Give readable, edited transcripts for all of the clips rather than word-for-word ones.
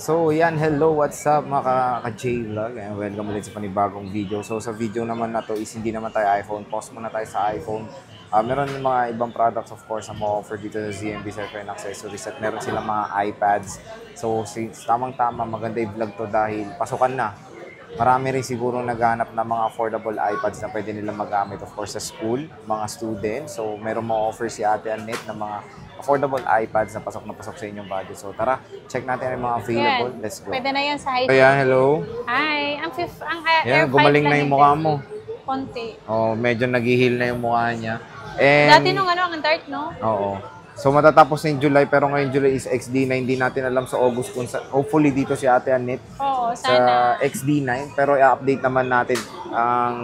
So, yan, hello, what's up mga ka-J-Vlog, and welcome ulit sa panibagong video. So, sa video naman na to is hindi naman tayo iPhone, pause muna tayo sa iPhone. Meron mga ibang products of course na ma-offer dito sa ZMB Cellphone Accessories at meron silang mga iPads. So, tamang-tama, maganda yung vlog to dahil pasukan na. Marami rin siguro naghahanap ng mga affordable iPads na pwede nilang magamit of course sa school, mga students. So, meron ma-offer si Ate Annette ng mga affordable iPads na pasok sa inyong budget. So tara, check natin ang mga available. Yan. Let's go. Pwede na yan sa high. Ayan, hello. Hi. Ang Yan, Air 5 gumaling na lang yung mukha mo. Konti. Oh, medyo nag-heal na yung mukha niya. And, Dati nung ang dark, no? Oo. So matatapos na yung July, pero ngayon July is XD9. Hindi natin alam sa August kung hopefully dito si Ate Annette. Oo, Sa sana. XD9. Pero i-update naman natin ang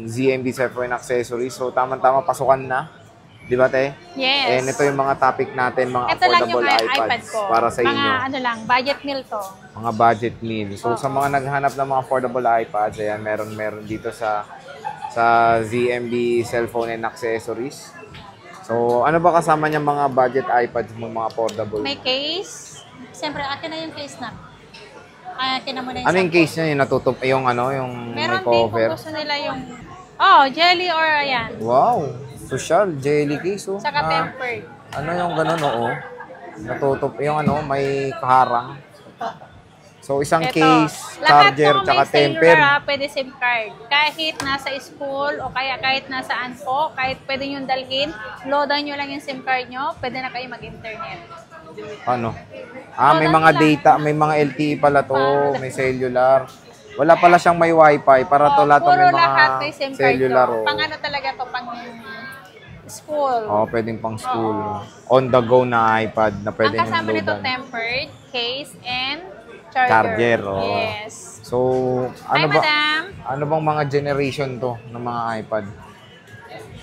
ZMB Cellphone Accessories. So tamang-tama, pasukan na. Di ba, te? Yes. And ito yung mga topic natin, mga Ito lang affordable yung iPad iPads ko. para sa inyo. Mga ano lang, budget meal to. Mga budget meal. So, sa mga naghahanap ng mga affordable iPads, ayan, meron dito sa ZMB Cellphone and Accessories. So, ano ba kasama niya mga budget iPads mo, mga affordable? May case. Siyempre, akin na yung case na. Akin na muna yung Ano yung case niya? Yung natutup, yung ano, yung may meron din cover? kung gusto nila yung, jelly or ayan. Wow! Social, jelly case, oh. Saka tempered. Ano yung ganun, oo. Natutup, yung ano, may kaharang. So, isang Ito. case, Lahat charger, ng tsaka may temper. cellular, pwede SIM card. Kahit nasa school o kaya kahit nasaan po, kahit pwede nyo dalhin, loadan nyo lang yung SIM card nyo, pwede na kayo mag-internet. Ano? May mga data, may mga LTE pala to, may cellular. Wala pala siyang may wifi, para to lahat may mga lahat may SIM card cellular. to. Pang ano talaga to, pang school. Pwedeng pang school. On the go na iPad na pwede Ang nyo kasama nito, loadan. tempered, case, and charger. Charger, Yes. So, Hi, madam. ano bang mga generation to ng mga iPad?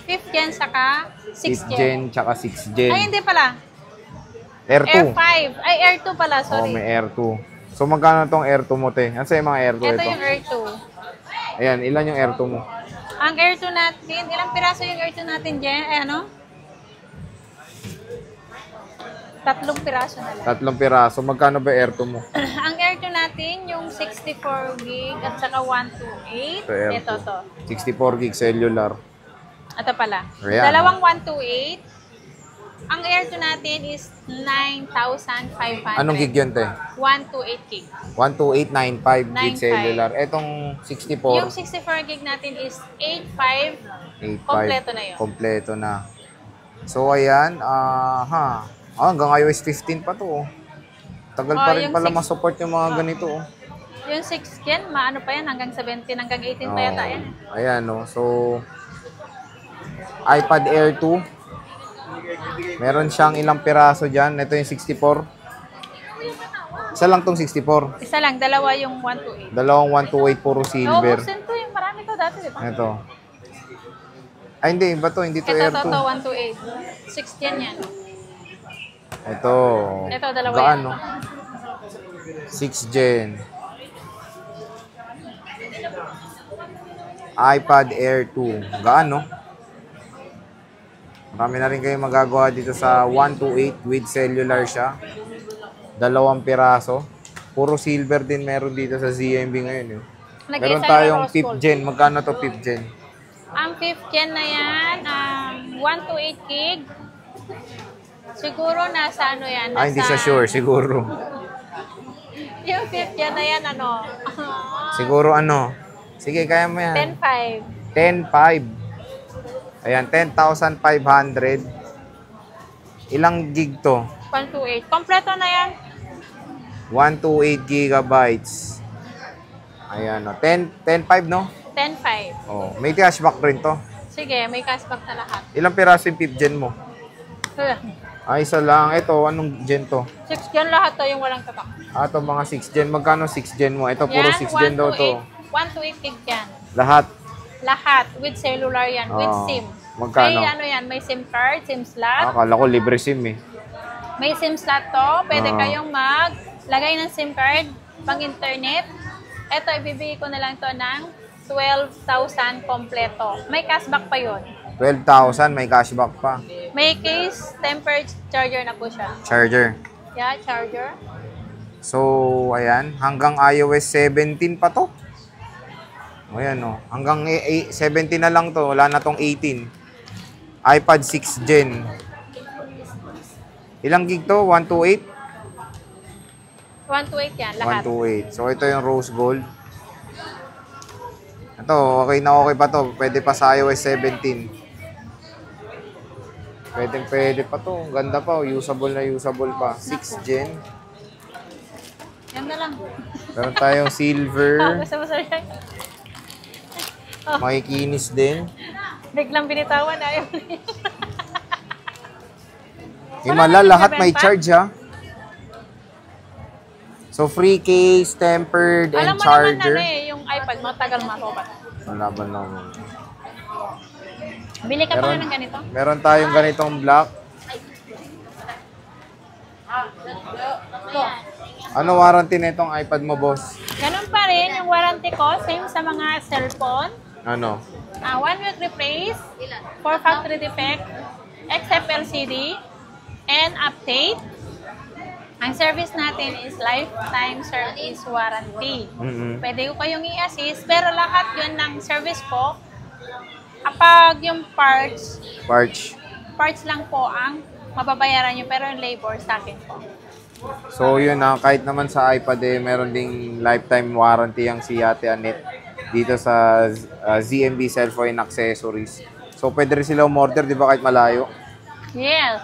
5th gen, saka 6th 5th gen. gen, tsaka 6th gen. Ay, hindi pala. Air 2. Air 5. Ay, Air 2 pala, sorry. May Air 2. So, magkano tong Air 2 mo, te? Ano sa'yo mga Air 2 Ito ito? yung Air 2. Ayan, ilan yung Air 2 mo? Ang Air 2 natin, ilang piraso yung Air 2 natin, Jen? Ano? 3 piraso na lang. 3 piraso. Magkano ba Air 2 mo? Ang Air 2 natin, yung 64 gig at saka 128. Ito, Air Ito 2. to. 64 gig cellular. Ito pala. Ayan. Dalawang 128. Ang Air 2 natin is 9,500. Anong gig yun, te? 128 gig. 12895 gig 95. cellular. Etong 64, Yung 64 gig natin is 85. 85. Kompleto na yun. Kompleto na. So, ayan. Hanggang iOS 15 pa to. Oh. Tagal pa rin yung pala 6 masupport yung mga ganito. Oh. Yung 6 gen, maano pa yan, hanggang 17, hanggang 18 pa yata yan. Ayan, no. So, iPad Air 2. Meron siyang ilang piraso dyan. Ito yung 64. Isa lang tong 64. Isa lang, dalawa yung 128. Dalawang 128 puro silver. Naubos din to, yung marami to dati, di ba? Ito. Ay, hindi. Iba to. Hindi to Air 2. Ito, 128. 6 gen yan. Ito. Ito, dalawa Gaan, yan. no? 6 gen. iPad Air 2. Gaan, no? Marami na rin kayo magagawa dito sa 128 with cellular siya. 2 piraso. Puro silver din meron dito sa ZMB ngayon. Eh. Meron tayong 5th gen. Magkano to 5th gen? Ang 5th gen na yan, 128 gig. Siguro nasa ano yan? Nasa, Hindi siya sure. Siguro. Yung 5th gen na yan, ano? Siguro ano? Sige, kaya mo yan. 10.5. 10.5. Ayan, 10,500. Ilang gig to? 128. Kompleto na yan. 128 gigabytes. Ayan, no. 10.5, no? 10.5. Oh, may cashback rin to. Sige, may cashback na lahat. Ilang piraso yung 5th gen mo? Ay, isa lang. Ito, anong gen to? 6 gen lahat to, yung walang tatak. Ito, mga 6 gen. Magkano 6 gen mo? Ito, puro 6 gen daw to. 128 gig yan. Lahat. Lahat. With cellular yan. With SIM. Magkano? May ano yan, may SIM card, SIM slot. Akala ko libre SIM eh. May SIM slot to. Pwede kayong maglagay ng SIM card pang internet. Ito, ibibigay ko na lang to ng 12,000 kompleto. May cashback pa yun. 12,000, may cashback pa. May case tempered charger na po siya. Charger. Yeah, charger. So, ayan. Hanggang iOS 17 pa to. Ayan, oh. Hanggang 17 na lang to. Wala na tong 18. iPad 6 Gen. Ilang gig to? 128? 128 yan, lahat. 128. So, ito yung rose gold. Ito, okay na okay pa to. Pwede pa sa iOS 17. Pwede pa to. Ang ganda pa. Usable na usable pa. 6 Gen. Yan na lang. Meron tayong silver. Basta-basta yan. Makikinis din. Biglang binitawan. Ayaw niya. Himala, lahat may charge ha. So, free case, tempered, and Alam mo charger. naman na yung iPad, matagal matobat. Malaban lang. Bili ka pa nga ng ganito. Meron tayong ganitong black. Ano warranty na itong iPad mo, boss? Ganun pa rin yung warranty ko, same sa mga cellphone. Ano? 1 week replace, for factory defect, except LCD, and update. Ang service natin is lifetime service warranty. Pwede ko kayong i-assist, pero lahat yun ng service ko, kapag yung parts lang po ang mababayaran nyo, pero yung labor sa akin po. So yun na, kahit naman sa iPad meron ding lifetime warranty ang si Ate Annette dito sa ZMB Cellphone Accessories. So pwede rin sila umorder, di ba, kahit malayo? Yes.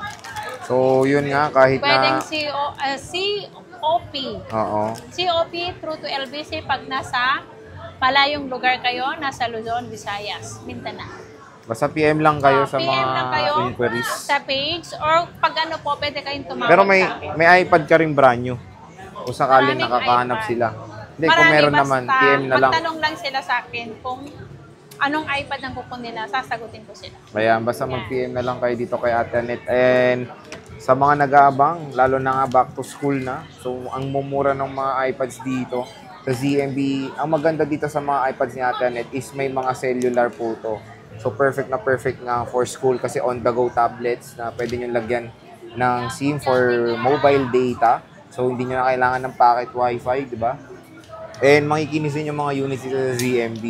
So yun nga, kahit Pwedeng na... COP. Oo. COP through to LBC pag nasa malayong lugar kayo, nasa Luzon, Visayas, Mindanao. Basta PM lang kayo sa PM mga lang kayo inquiries. sa page or pag ano po, pwede kayong tumawag Pero sa akin. may iPad ka rin brand new. Kung sakaling Maraming nakakahanap iPad. sila. Hindi, kung meron naman, PM na lang. Magtanong lang sila sa akin kung anong iPad ang kukunin nila, sasagutin ko sila. Ayan, basta mag-PM na lang kayo dito kay Ate Annette. And sa mga nag-aabang, lalo na nga back to school na. So, ang mumura ng mga iPads dito sa ZMB, ang maganda dito sa mga iPads ni Ate Annette is may mga cellular po to. So, perfect na perfect nga for school kasi on-the-go tablets na pwede nyo lagyan ng SIM for mobile data. So, hindi nyo na kailangan ng packet wifi, di ba? And makikinis din yung mga units dito sa ZMB.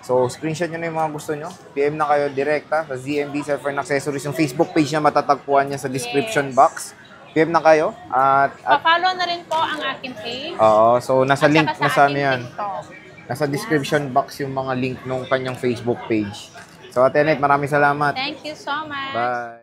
So, screenshot nyo na yung mga gusto nyo. PM na kayo direkta sa ZMB Cellphone Accessories. Yung Facebook page niya matatagpuan niya sa description box. PM na kayo. At Pa-follow na rin po ang aking page. oo, so nasa At link saka sa na sa ano aking yan. TikTok. Nasa description box yung mga link nung kanyang Facebook page. So, Ate Annette, maraming salamat. Thank you so much. Bye.